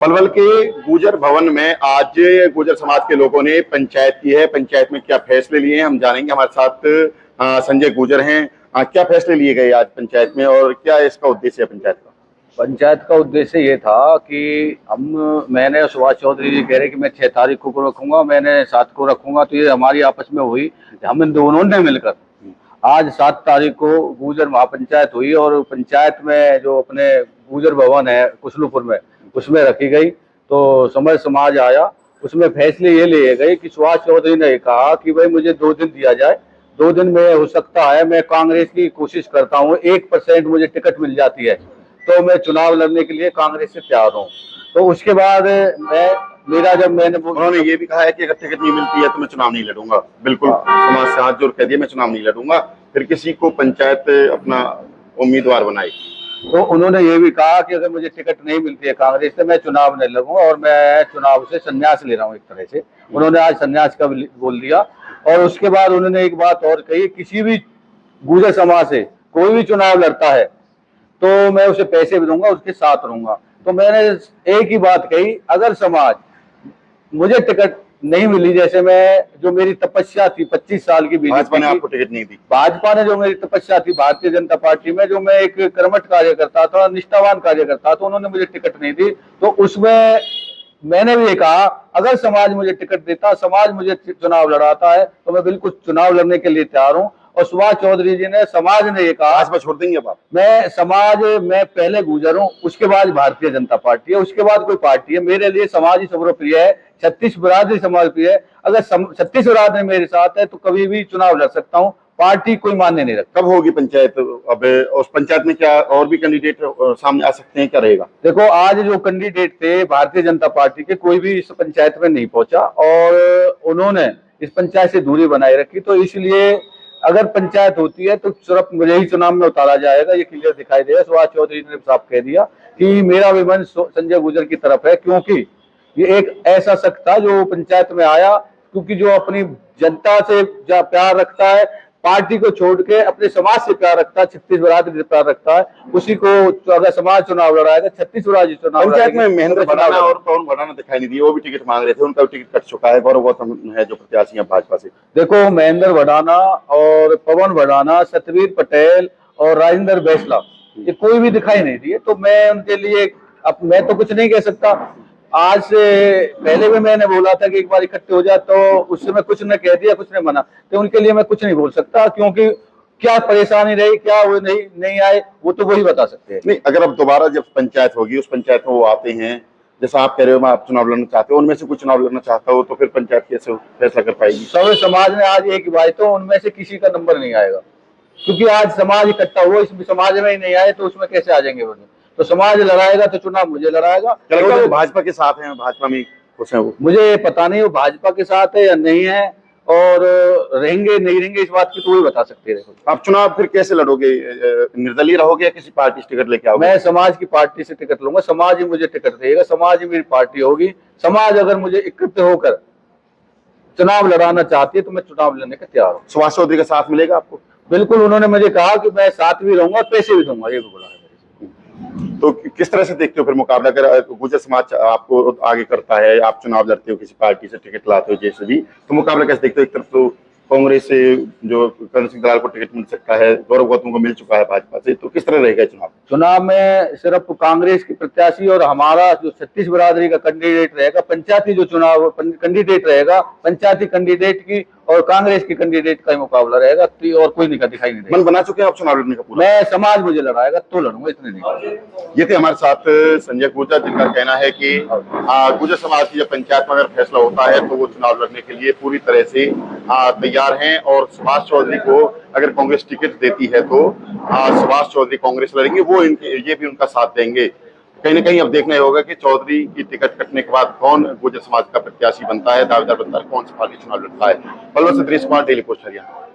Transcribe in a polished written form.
पलवल के गुजर भवन में आज गुजर समाज के लोगों ने पंचायत की है। पंचायत में क्या फैसले लिए हैं हम जानेंगे। हमारे साथ संजय गुजर हैं। क्या फैसले लिए गए आज पंचायत में और क्या इसका उद्देश्य है पंचायत का? पंचायत का उद्देश्य ये था कि मैंने सुभाष चौधरी जी कह रहे कि मैं 6 तारीख को रखूंगा, मैंने 7 को रखूंगा, तो ये हमारी आपस में हुई। हम इन दोनों ने मिलकर आज 7 तारीख को गुजर महापंचायत हुई और पंचायत में जो अपने गुजर भवन है कुशलुपुर में उसमें रखी गई। तो समझ समाज आया, उसमें फैसले ये लिए गए कि सुभाष चौधरी ने कहा कि भाई मुझे 2 दिन दिया जाए, 2 दिन में हो सकता है मैं कांग्रेस की कोशिश करता हूँ, 1% मुझे टिकट मिल जाती है तो मैं चुनाव लड़ने के लिए कांग्रेस से तैयार हूँ। तो उसके बाद उन्होंने ये भी कहा है कि अगर टिकट नहीं मिलती है तो मैं चुनाव नहीं लड़ूंगा। बिल्कुल समाज से हाथ जोड़ कह दिया मैं चुनाव नहीं लड़ूंगा, फिर किसी को पंचायत अपना उम्मीदवार बनाई। तो उन्होंने ये भी कहा कि अगर मुझे टिकट नहीं मिलती है कांग्रेस से मैं चुनाव नहीं लड़ूंगा और मैं चुनाव से संन्यास ले रहा हूँ। एक तरह से उन्होंने आज संन्यास का बोल दिया। और उसके बाद उन्होंने एक बात और कही, किसी भी गुर्जर समाज से कोई भी चुनाव लड़ता है तो मैं उसे पैसे भी दूंगा, उसके साथ रहूंगा। तो मैंने एक ही बात कही, अगर समाज मुझे टिकट नहीं मिली, जैसे मैं जो मेरी तपस्या थी 25 साल की, भाजपा ने आपको टिकट नहीं दी, भाजपा ने जो मेरी तपस्या थी भारतीय जनता पार्टी में, जो मैं एक कर्मठ कार्यकर्ता था, निष्ठावान कार्यकर्ता था, उन्होंने मुझे टिकट नहीं दी। तो उसमें मैंने भी ये कहा अगर समाज मुझे टिकट देता, समाज मुझे चुनाव लड़ाता है तो मैं बिल्कुल चुनाव लड़ने के लिए तैयार हूँ। और सुभाष चौधरी जी ने, समाज ने ये कहा भाजपा छोड़ देंगे आप? मैं समाज में पहले गुजर हूँ, उसके बाद भारतीय जनता पार्टी है, उसके बाद कोई पार्टी है। मेरे लिए समाज ही सर्वप्रिय है, छत्तीस बिरादरी समाज प्रिय है। अगर छत्तीस बिरादरी मेरे साथ है तो कभी भी चुनाव लड़ सकता हूँ, पार्टी कोई मान्य नहीं रखता। कब होगी पंचायत? अब उस पंचायत में क्या और भी कैंडिडेट सामने आ सकते हैं, क्या रहेगा? देखो आज जो कैंडिडेट थे भारतीय जनता पार्टी के, कोई भी इस पंचायत में नहीं पहुंचा और उन्होंने इस पंचायत से दूरी बनाए रखी। तो इसलिए अगर पंचायत होती है तो सिर्फ मुझे ही चुनाव में उतारा जाएगा, ये क्लियर दिखाई देगा। सुभाष चौधरी ने साफ कह दिया कि मेरा भी मन संजय गुजर की तरफ है, क्योंकि ये एक ऐसा शख्स था जो पंचायत में आया, क्योंकि जो अपनी जनता से प्यार रखता है, पार्टी को छोड़ के अपने समाज से प्यार रखता है, छत्तीस बिरादरी से प्यार रखता है, उसी को अगर समाज चुनाव लड़ाएगा, छत्तीस बिरादरी चुनाव। पंचायत में महेंद्र भडाना और पवन भडाना दिखाई नहीं दिए, वो भी टिकट मांग रहे थे, उनका टिकट कट चुका है। गौरव गौतम है जो प्रत्याशी है भाजपा से। देखो महेंद्र भडाना और पवन भडाना, सतवीर पटेल और राजेंद्र बैसला, ये कोई भी दिखाई नहीं दिए। तो मैं उनके लिए अब मैं तो कुछ नहीं कह सकता। आज से पहले भी मैंने बोला था कि एक बार इकट्ठे हो जाए, तो उससे मैं कुछ ने कह दिया, कुछ ने मना, तो उनके लिए मैं कुछ नहीं बोल सकता, क्योंकि क्या परेशानी रही, क्या वो नहीं आए, वो तो वही बता सकते हैं। नहीं, अगर अब दोबारा जब पंचायत होगी, उस पंचायत में वो आते हैं, जैसा आप कह रहे हो आप चुनाव लड़ना चाहते हो, उनमें से कुछ चुनाव लड़ना चाहता हो, तो फिर पंचायत कैसे फैसला कर पाएगी? सब समाज ने आज एक भाई, तो उनमें से किसी का नंबर नहीं आएगा, क्योंकि आज समाज इकट्ठा हुआ, इस समाज में ही नहीं आए तो उसमें कैसे आ जाएंगे? तो समाज लड़ाएगा तो चुनाव मुझे लड़ाएगा। वो भाजपा के साथ हैं, भाजपा में खुश हैं वो? मुझे पता नहीं वो भाजपा के साथ है या नहीं है, और रहेंगे नहीं रहेंगे इस बात की तो वही बता सकते हैं। आप चुनाव फिर कैसे लड़ोगे? निर्दलीय रहोगे या किसी पार्टी से टिकट लेके आओगे? मैं समाज की पार्टी से टिकट लूंगा, समाज ही मुझे टिकट देगा, समाज ही मेरी पार्टी होगी। समाज अगर मुझे इकट्ठे होकर चुनाव लड़ाना चाहती है तो मैं चुनाव लड़ने का तैयार हूँ। सुभाष चौधरी का साथ मिलेगा आपको? बिल्कुल, उन्होंने मुझे कहा कि मैं साथ भी रहूंगा, पैसे भी दूंगा, ये भी बोला है। तो किस तरह से देखते हो फिर मुकाबला? अगर गुर्जर समाज आपको आगे करता है, आप चुनाव लड़ते हो, किसी पार्टी से टिकट लाते हो जैसे भी, तो मुकाबला कैसे देखते हो? एक तरफ तो कांग्रेस से जो करण सिंह दलाल को टिकट मिल सकता है, गौरव गौतम को मिल चुका है भाजपा से, तो किस तरह रहेगा चुनाव? चुनाव में सिर्फ कांग्रेस की प्रत्याशी और हमारा जो छत्तीस बिरादरी का कैंडिडेट रहेगा, पंचायती जो चुनाव कैंडिडेट रहेगा, पंचायती कैंडिडेट की और कांग्रेस की कैंडिडेट का ही मुकाबला रहेगा, और कोई नहीं दिखाई नहीं देगा। मन बना चुके हैं आप चुनाव लड़ने का पूरा? मैं समाज मुझे लड़ाएगा तो लड़ूंगा, इतने नहीं। ये थे हमारे साथ संजय गुर्जर, जिनका कहना है कि गुर्जर समाज की जब पंचायत में अगर फैसला होता है तो वो चुनाव लड़ने के लिए पूरी तरह से तैयार हैं। और सुभाष चौधरी को अगर कांग्रेस टिकट देती है तो सुभाष चौधरी कांग्रेस लड़ेंगे, वो ये भी उनका साथ देंगे। कहीं ना कहीं अब देखना होगा कि चौधरी की टिकट कटने के बाद कौन गुर्जर समाज का प्रत्याशी बनता है, दावेदार बनता है, कौन सी पार्टी चुनाव लड़ता है। पलवल से दिनेश कुमार, डेली पोस्ट हरियाणा।